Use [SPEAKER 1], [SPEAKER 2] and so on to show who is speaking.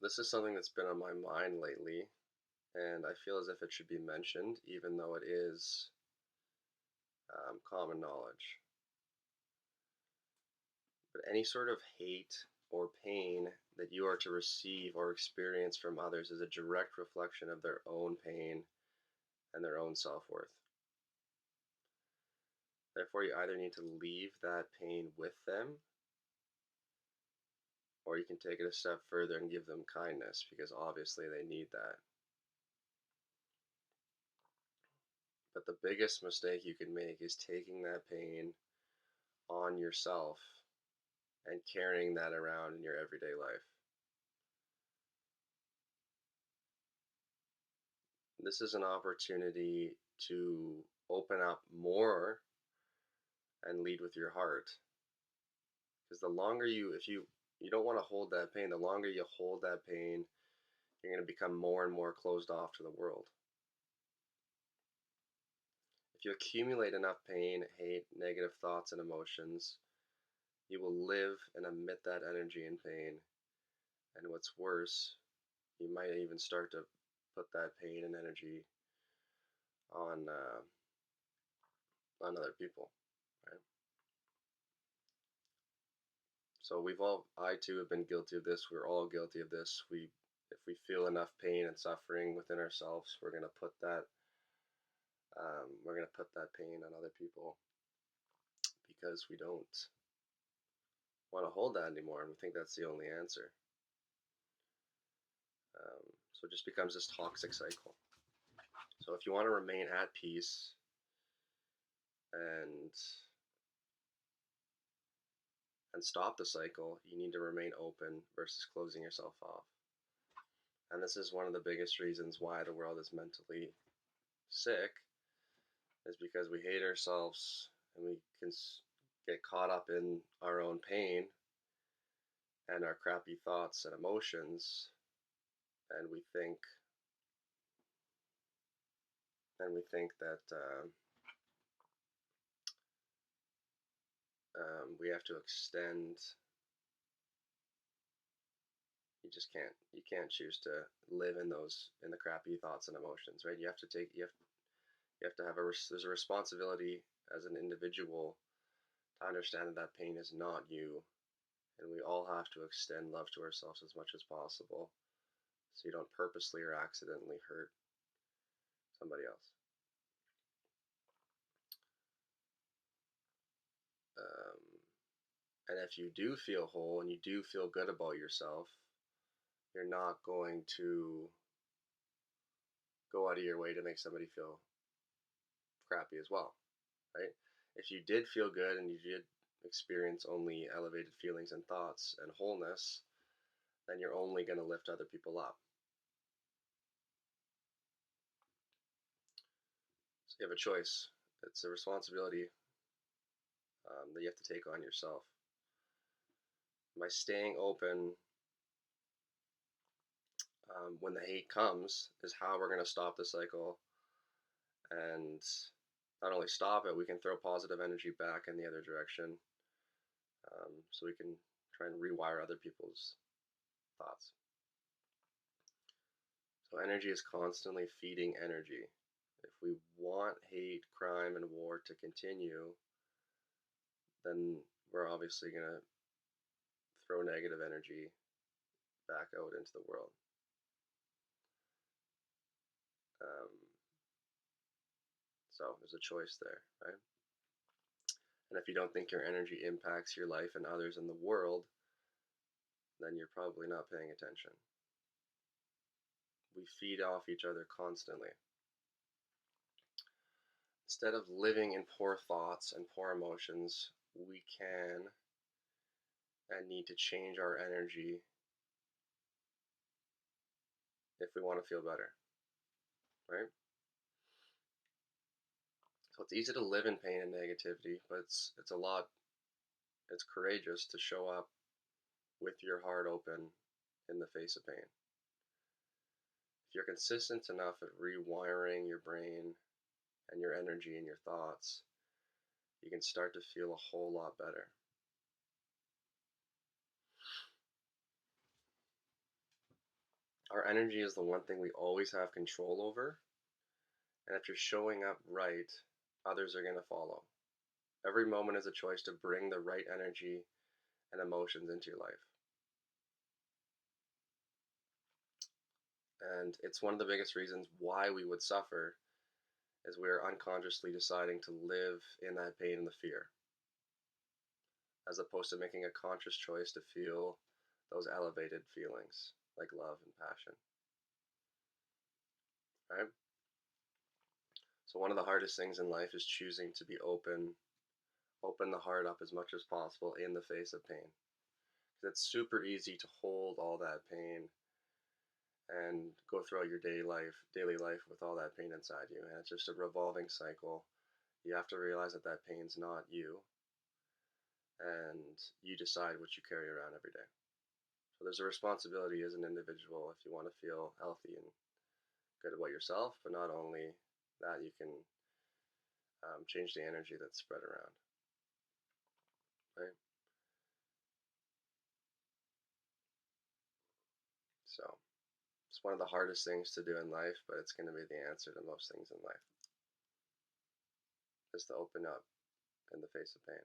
[SPEAKER 1] This is something that's been on my mind lately, and I feel as if it should be mentioned, even though it is common knowledge. But any sort of hate or pain that you are to receive or experience from others is a direct reflection of their own pain and their own self worth. Therefore, you either need to leave that pain with them, or you can take it a step further and give them kindness because obviously they need that. But the biggest mistake you can make is taking that pain on yourself and carrying that around in your everyday life. This is an opportunity to open up more and lead with your heart. Because the longer if you don't want to hold that pain, the longer you hold that pain, you're going to become more and more closed off to the world. If you accumulate enough pain, hate, negative thoughts, and emotions, you will live and emit that energy and pain. And what's worse, you might even start to put that pain and energy on other people, right? So I too have been guilty of this. We're all guilty of this. If we feel enough pain and suffering within ourselves, we're gonna put that pain on other people because we don't want to hold that anymore, and we think that's the only answer. So it just becomes this toxic cycle. So if you want to remain at peace and stop the cycle, you need to remain open versus closing yourself off. And this is one of the biggest reasons why the world is mentally sick, is because we hate ourselves and we can get caught up in our own pain and our crappy thoughts and emotions, and we think that we have to extend. You can't choose to live in the crappy thoughts and emotions, right? You have to have there's a responsibility as an individual to understand that that pain is not you, and we all have to extend love to ourselves as much as possible, so you don't purposely or accidentally hurt somebody else. Um, and if you do feel whole and you do feel good about yourself, you're not going to go out of your way to make somebody feel crappy as well, right? If you did feel good and you did experience only elevated feelings and thoughts and wholeness, then you're only going to lift other people up. So you have a choice. It's a responsibility that you have to take on yourself. By staying open when the hate comes is how we're going to stop the cycle and not only stop it, we can throw positive energy back in the other direction, so we can try and rewire other people's thoughts. So energy is constantly feeding energy. If we want hate, crime, and war to continue, then we're obviously going to throw negative energy back out into the world. Um, so there's a choice there, right? And if you don't think your energy impacts your life and others in the world, then you're probably not paying attention. We feed off each other constantly. Instead of living in poor thoughts and poor emotions, we can and need to change our energy if we want to feel better, right? So it's easy to live in pain and negativity, but it's courageous to show up with your heart open in the face of pain. If you're consistent enough at rewiring your brain and your energy and your thoughts, you can start to feel a whole lot better. Our energy is the one thing we always have control over, and if you're showing up right, others are going to follow. Every moment is a choice to bring the right energy and emotions into your life. And it's one of the biggest reasons why we would suffer is we're unconsciously deciding to live in that pain and the fear, as opposed to making a conscious choice to feel those elevated feelings like love and passion. Right? So one of the hardest things in life is choosing to be open the heart up as much as possible in the face of pain. It's super easy to hold all that pain and go throughout your daily life with all that pain inside you, and it's just a revolving cycle. You have to realize that that pain's not you, and you decide what you carry around every day. So there's a responsibility as an individual if you want to feel healthy and good about yourself, but not only that, you can change the energy that's spread around, right? So it's one of the hardest things to do in life, but it's going to be the answer to most things in life, is to open up in the face of pain.